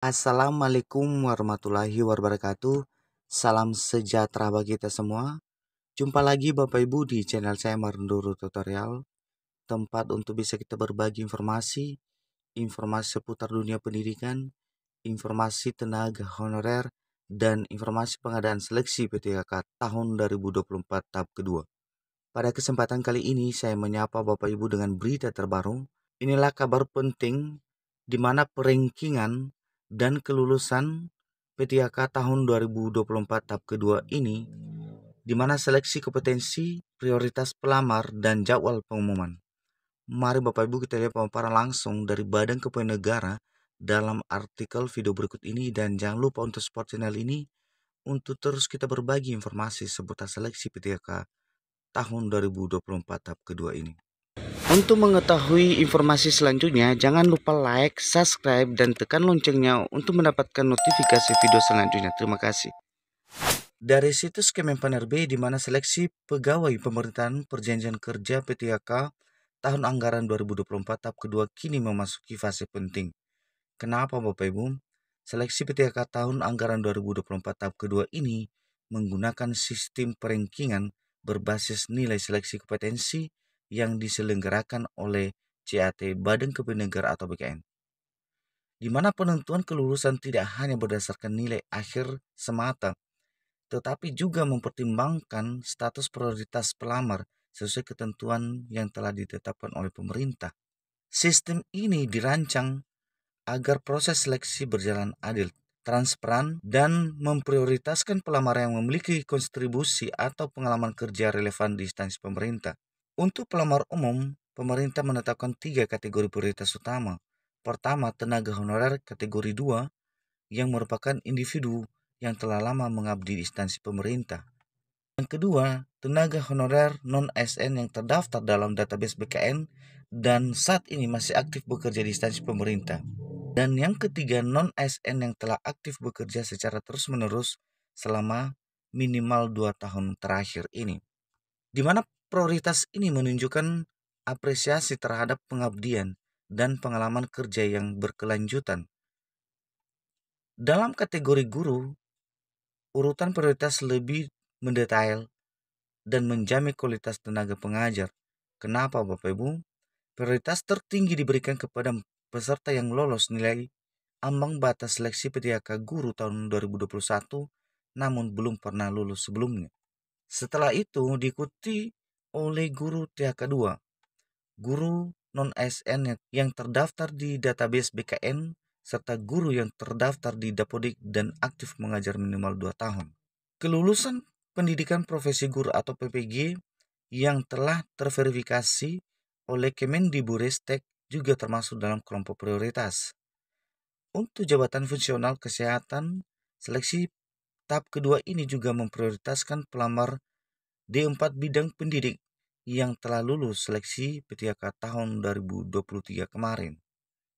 Assalamualaikum warahmatullahi wabarakatuh. Salam sejahtera bagi kita semua. Jumpa lagi Bapak Ibu di channel saya Marunduru Tutorial, tempat untuk bisa kita berbagi informasi seputar dunia pendidikan, informasi tenaga honorer, dan informasi pengadaan seleksi PTKK tahun 2024 tahap kedua. Pada kesempatan kali ini saya menyapa Bapak Ibu dengan berita terbaru. Inilah kabar penting di mana perankingan dan kelulusan PTKK tahun 2024 tahap kedua ini, di mana seleksi kompetensi, prioritas pelamar, dan jadwal pengumuman. Mari Bapak Ibu kita lihat pemaparan langsung dari Badan Kepegawaian Negara dalam artikel video berikut ini, dan jangan lupa untuk support channel ini untuk terus kita berbagi informasi seputar seleksi PTKK tahun 2024 tahap kedua ini. Untuk mengetahui informasi selanjutnya, jangan lupa like, subscribe, dan tekan loncengnya untuk mendapatkan notifikasi video selanjutnya. Terima kasih. Dari situs Kemenpan RB, di mana seleksi pegawai pemerintahan perjanjian kerja PTKK tahun anggaran 2024 tahap kedua kini memasuki fase penting. Kenapa Bapak Ibu? Seleksi PTKK tahun anggaran 2024 tahap kedua ini menggunakan sistem perankingan berbasis nilai seleksi kompetensi yang diselenggarakan oleh CAT Badan Kepegawaian Negara atau BKN, di mana penentuan kelulusan tidak hanya berdasarkan nilai akhir semata, tetapi juga mempertimbangkan status prioritas pelamar sesuai ketentuan yang telah ditetapkan oleh pemerintah. Sistem ini dirancang agar proses seleksi berjalan adil, transparan, dan memprioritaskan pelamar yang memiliki kontribusi atau pengalaman kerja relevan di instansi pemerintah. Untuk pelamar umum, pemerintah menetapkan 3 kategori prioritas utama. Pertama, tenaga honorer kategori 2 yang merupakan individu yang telah lama mengabdi di instansi pemerintah. Yang kedua, tenaga honorer non-ASN yang terdaftar dalam database BKN dan saat ini masih aktif bekerja di instansi pemerintah. Dan yang ketiga, non-ASN yang telah aktif bekerja secara terus-menerus selama minimal 2 tahun terakhir ini, di mana prioritas ini menunjukkan apresiasi terhadap pengabdian dan pengalaman kerja yang berkelanjutan. Dalam kategori guru, urutan prioritas lebih mendetail dan menjamin kualitas tenaga pengajar. Kenapa Bapak Ibu? Prioritas tertinggi diberikan kepada peserta yang lolos nilai ambang batas seleksi PTKK guru tahun 2021 namun belum pernah lulus sebelumnya. Setelah itu diikuti oleh guru THK 2, guru non-ASN yang terdaftar di database BKN, serta guru yang terdaftar di Dapodik dan aktif mengajar minimal 2 tahun. Kelulusan pendidikan profesi guru atau PPG yang telah terverifikasi oleh Kemendikbudristek juga termasuk dalam kelompok prioritas. Untuk jabatan fungsional kesehatan, seleksi tahap kedua ini juga memprioritaskan pelamar D4 bidang pendidik yang telah lulus seleksi PTKK tahun 2023 kemarin.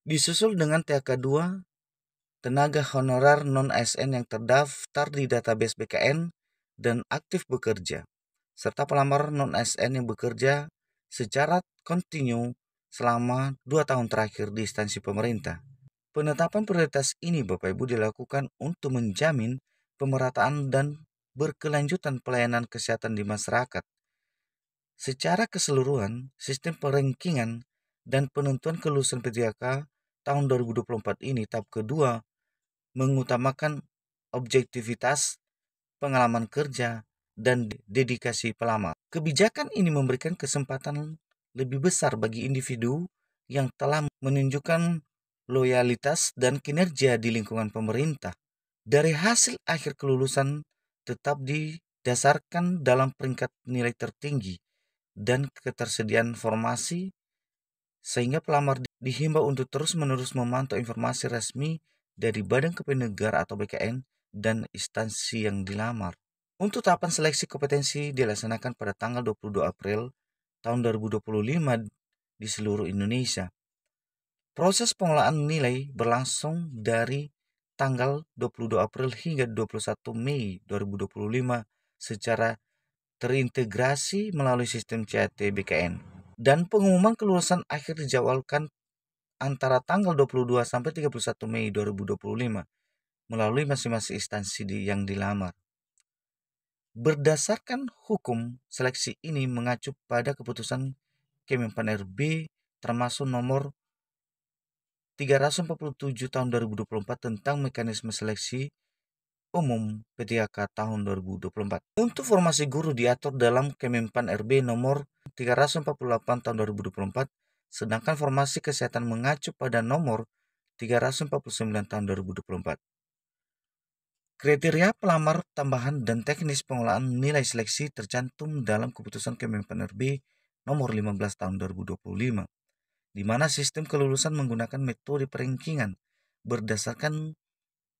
Disusul dengan THK 2, tenaga honorer non-ASN yang terdaftar di database BKN dan aktif bekerja, serta pelamar non-ASN yang bekerja secara kontinu selama 2 tahun terakhir di instansi pemerintah. Penetapan prioritas ini Bapak Ibu dilakukan untuk menjamin pemerataan dan berkelanjutan pelayanan kesehatan di masyarakat. Secara keseluruhan, sistem perankingan dan penentuan kelulusan PTKK tahun 2024 ini tahap kedua mengutamakan objektivitas, pengalaman kerja, dan dedikasi pelamar. Kebijakan ini memberikan kesempatan lebih besar bagi individu yang telah menunjukkan loyalitas dan kinerja di lingkungan pemerintah. Dari hasil akhir kelulusan tetap didasarkan dalam peringkat nilai tertinggi dan ketersediaan formasi, sehingga pelamar dihimbau untuk terus-menerus memantau informasi resmi dari Badan Kepegawaian Negara atau BKN dan instansi yang dilamar. Untuk tahapan seleksi kompetensi dilaksanakan pada tanggal 22 April tahun 2025 di seluruh Indonesia. Proses pengolahan nilai berlangsung dari tanggal 22 April hingga 21 Mei 2025 secara terintegrasi melalui sistem CAT BKN. Dan pengumuman kelulusan akhir dijadwalkan antara tanggal 22 sampai 31 Mei 2025 melalui masing-masing instansi yang dilamar. Berdasarkan hukum, seleksi ini mengacu pada keputusan Kemenpan RB termasuk nomor 347 tahun 2024 tentang mekanisme seleksi umum P3K tahun 2024. Untuk formasi guru diatur dalam Kemenpan RB nomor 348 tahun 2024, sedangkan formasi kesehatan mengacu pada nomor 349 tahun 2024. Kriteria pelamar tambahan dan teknis pengolahan nilai seleksi tercantum dalam keputusan Kemenpan RB nomor 15 tahun 2025, di mana sistem kelulusan menggunakan metode perankingan berdasarkan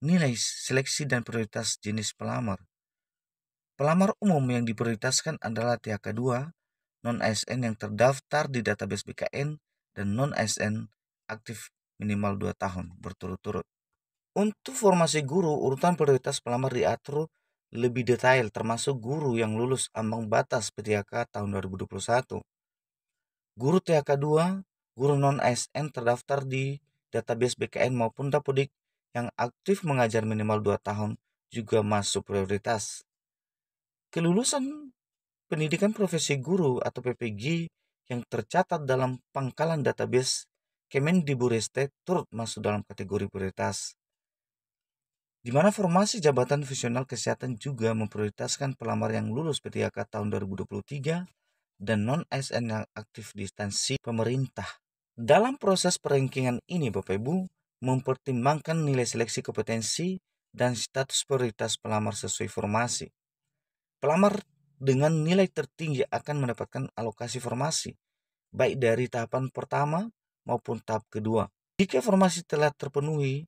nilai seleksi dan prioritas jenis pelamar. Pelamar umum yang diprioritaskan adalah THK2, non-ASN yang terdaftar di database BKN, dan non-ASN aktif minimal 2 tahun berturut-turut. Untuk formasi guru, urutan prioritas pelamar diatur lebih detail termasuk guru yang lulus ambang batas P3K tahun 2021. Guru THK2, guru non-ASN terdaftar di database BKN maupun Dapodik yang aktif mengajar minimal 2 tahun juga masuk prioritas. Kelulusan pendidikan profesi guru atau PPG yang tercatat dalam pangkalan database Kemendikbudristek turut masuk dalam kategori prioritas, di mana formasi jabatan fungsional kesehatan juga memprioritaskan pelamar yang lulus P3K tahun 2023 dan non-ASN yang aktif di instansi pemerintah. Dalam proses perankingan ini, Bapak Ibu, mempertimbangkan nilai seleksi kompetensi dan status prioritas pelamar sesuai formasi. Pelamar dengan nilai tertinggi akan mendapatkan alokasi formasi, baik dari tahapan pertama maupun tahap kedua. Jika formasi telah terpenuhi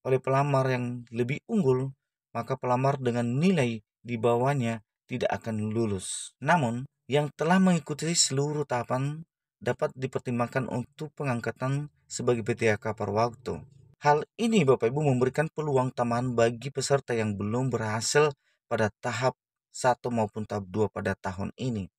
oleh pelamar yang lebih unggul, maka pelamar dengan nilai di bawahnya tidak akan lulus. Namun, yang telah mengikuti seluruh tahapan dapat dipertimbangkan untuk pengangkatan sebagai PTHK paruh waktu. Hal ini Bapak Ibu memberikan peluang tambahan bagi peserta yang belum berhasil pada tahap 1 maupun tahap 2 pada tahun ini.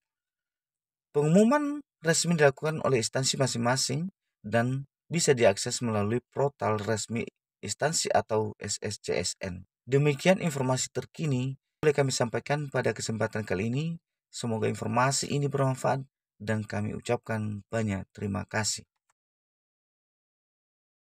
Pengumuman resmi dilakukan oleh instansi masing-masing dan bisa diakses melalui portal resmi instansi atau SSCSN. Demikian informasi terkini boleh kami sampaikan pada kesempatan kali ini. Semoga informasi ini bermanfaat dan kami ucapkan banyak terima kasih.